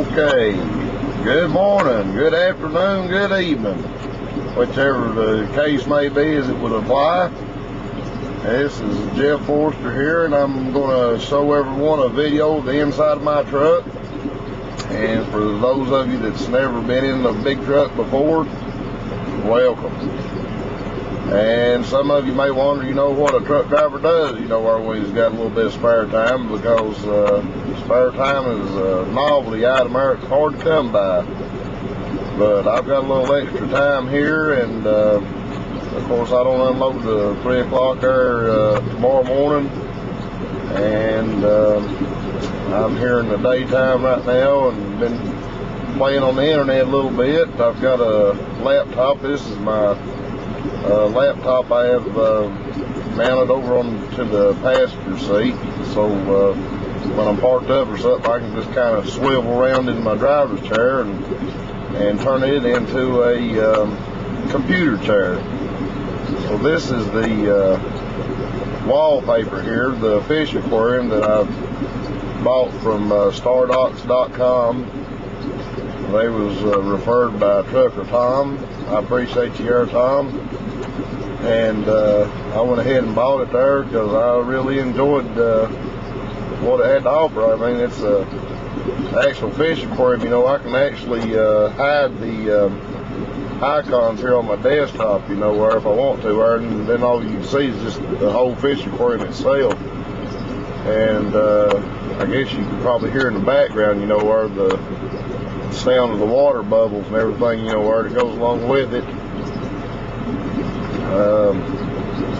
Okay, good morning, good afternoon, good evening, whichever the case may be as it would apply. This is Jeff Forrester here, and I'm going to show everyone a video of the inside of my truck. And for those of you that's never been in a big truck before, welcome. And some of you may wonder, what a truck driver does, when he's got a little bit of spare time, because spare time is a novelty item there. It's hard to come by. But I've got a little extra time here, and of course I don't unload the 3 o'clock there tomorrow morning. And I'm here in the daytime right now and been playing on the internet a little bit. I've got a laptop. This is my laptop I have mounted over onto the passenger seat, so when I'm parked up or something, I can just kind of swivel around in my driver's chair and turn it into a computer chair. So this is the wallpaper here, the fish aquarium that I've bought from stardocs.com. They was referred by Trucker Tom. I appreciate you here, Tom. And I went ahead and bought it there because I really enjoyed what it had to offer. I mean, it's a actual fish aquarium. I can actually hide the icons here on my desktop, where if I want to, and then all you can see is just the whole fish aquarium itself. And I guess you can probably hear in the background, where the sound of the water bubbles and everything, where it goes along with it.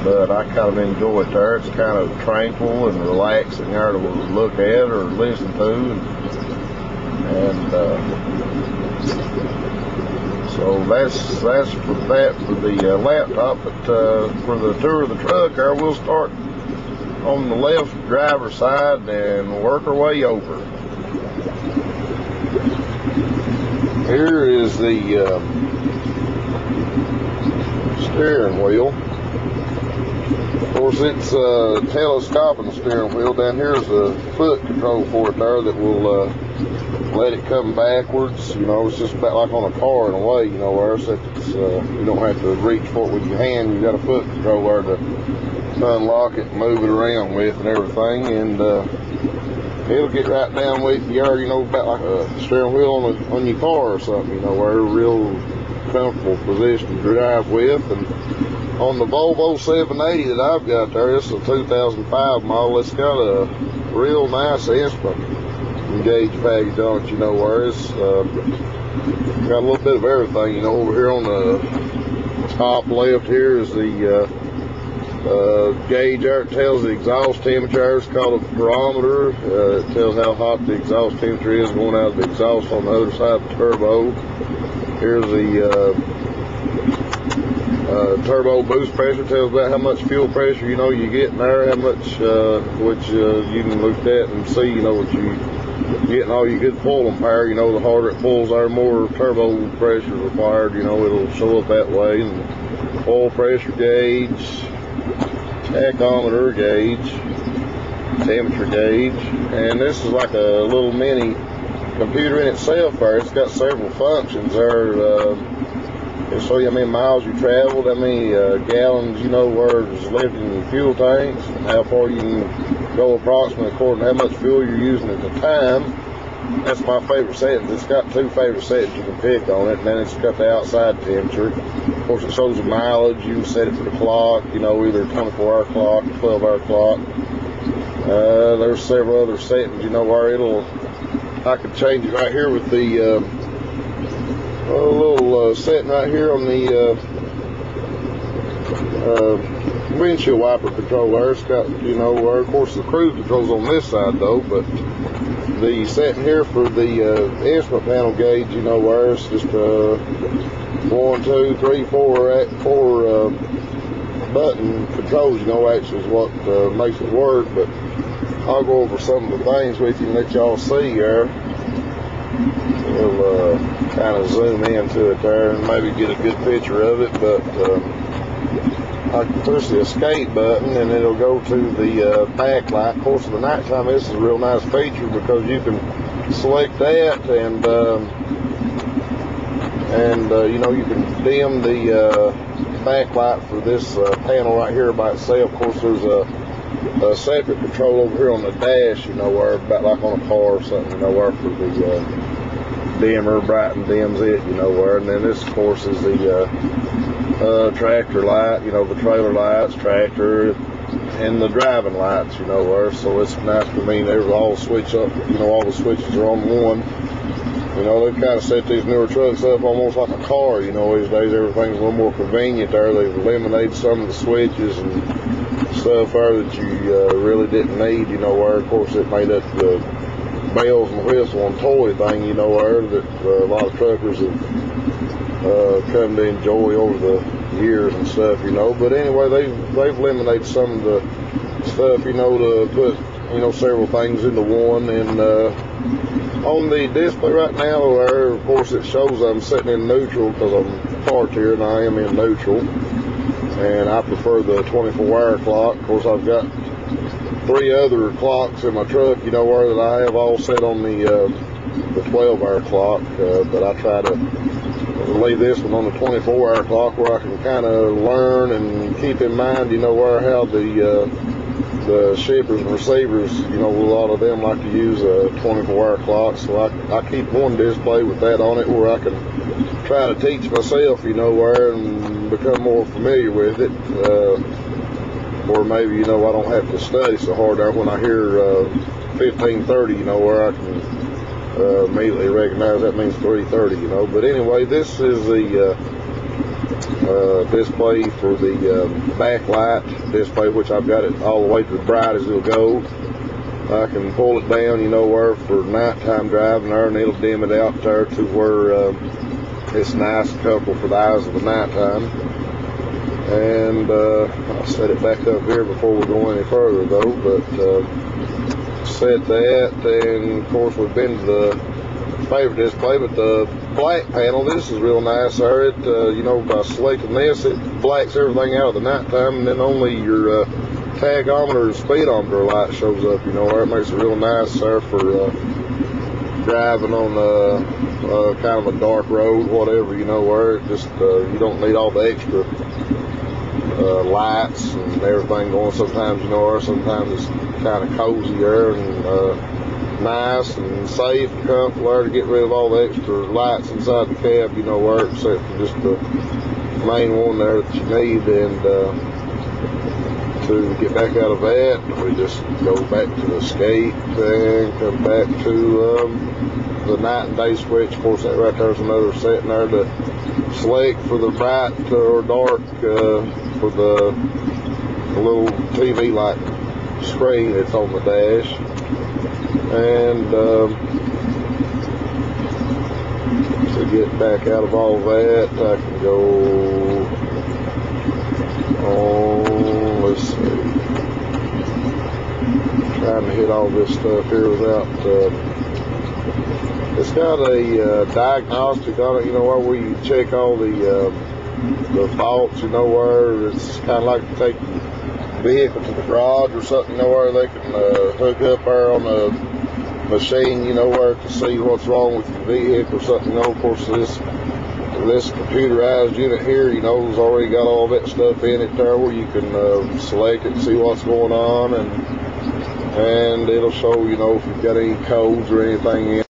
But I kind of enjoy it there. It's kind of tranquil and relaxing there to look at or listen to. And so that's for the laptop. But for the tour of the truck there, we'll start on the left driver's side and work our way over. Here is the steering wheel. Of course, it's a telescoping steering wheel. Down here is a foot control for it there that will let it come backwards. It's just about like on a car in a way, where it's you don't have to reach for it with your hand. You got a foot control there to unlock it and move it around with and everything. And it'll get right down with you, about like a steering wheel on your car or something, where a real comfortable position to drive with. And on the Volvo 780 that I've got there, it's a 2005 model. It's got a real nice instrument gauge package on it, where it's got a little bit of everything. Over here on the top left here is the gauge there. It tells the exhaust temperature. It's called a barometer. It tells how hot the exhaust temperature is going out of the exhaust on the other side of the turbo. Here's the turbo boost pressure. Tells about how much fuel pressure you get in there, how much which you can look at and see what you getting all your good pulling power. The harder it pulls, the more turbo pressure required. It'll show up that way. And oil pressure gauge, tachometer gauge, temperature gauge, and this is like a little mini computer in itself there. It's got several functions there. It'll show you how many miles you traveled, how many gallons, where it's left in your fuel tanks, and how far you can go approximately according to how much fuel you're using at the time. That's my favorite settings. It's got two favorite settings you can pick on it, and then it's got the outside temperature. Of course, it shows the mileage. You can set it for the clock, either 24-hour clock or 12-hour clock. There's several other settings, where I could change it right here with the little setting right here on the windshield wiper control there. It's got, where of course the cruise control's on this side though, but the setting here for the instrument panel gauge, where it's just 1, 2, 3, 4 button controls, actually is what makes it work. But I'll go over some of the things with you and let y'all see here. We'll kind of zoom into it there and maybe get a good picture of it. But I can push the escape button and it'll go to the backlight. Of course, in the nighttime, this is a real nice feature because you can select that, and you know, you can dim the backlight for this panel right here by itself. Of course, there's a separate control over here on the dash, you know, where about like on a car or something, you know, where for the dimmer, brighten dims it, you know, where. And then this, of course, is the tractor light, you know, the trailer lights, tractor, and the driving lights, you know, where. So it's nice to me. They all switch up, you know, all the switches are on one. You know, they've kind of set these newer trucks up almost like a car, you know, these days. Everything's a little more convenient there. They've eliminated some of the switches and stuff there that you really didn't need, you know, where, of course, it made up the bells and whistle and toy thing, you know, where that a lot of truckers have come to enjoy over the years and stuff, you know. But anyway, they've eliminated some of the stuff, you know, to put, you know, several things into one. And on the display right now, there, of course, it shows I'm sitting in neutral because I'm parked here and I am in neutral. And I prefer the 24-hour clock. Of course, I've got 3 other clocks in my truck, you know, where that I have all set on the 12-hour clock. But I try to leave this one on the 24-hour clock where I can kind of learn and keep in mind, you know, where how the shippers and receivers, you know, a lot of them like to use a 24-hour clock. So I keep one display with that on it where I can try to teach myself, you know, where, and become more familiar with it. Or maybe, you know, I don't have to study so hard there when I hear 15:30, you know, where I can immediately recognize that means 3:30, you know. But anyway, this is the display for the backlight display, which I've got it all the way to the bright as it'll go. I can pull it down, you know, where for nighttime driving there, and it'll dim it out there to where it's nice and comfortable for the eyes of the nighttime. And I'll set it back up here before we go any further though, but set that. And of course, we've been to the favorite display, but the black panel, this is real nice there. It you know, by selecting this, it blacks everything out of the nighttime, and then only your tachometer and speedometer light shows up, you know, where it makes it real nice there for driving on kind of a dark road, whatever, you know, where it just you don't need all the extra lights and everything going. Sometimes, you know, or sometimes it's kind of cozier and nice and safe and comfortable there to get rid of all the extra lights inside the cab, you know, where, except for just the main one there that you need. And to get back out of that, we just go back to the escape and come back to the night and day switch. Of course, that right there is another setting there to select for the bright or dark for the little TV like screen that's on the dash. And to get back out of all that, I can go on, let's see, trying to hit all this stuff here without it's got a diagnostic on it, you know, where you check all the faults, you know, where it's kind of like to take the vehicle to the garage or something, you know, where they can hook up there on the machine, you know, where to see what's wrong with your vehicle or something. You know, of course, this computerized unit here, you know, has already got all that stuff in it there where you can select it and see what's going on, and it'll show, you know, if you've got any codes or anything in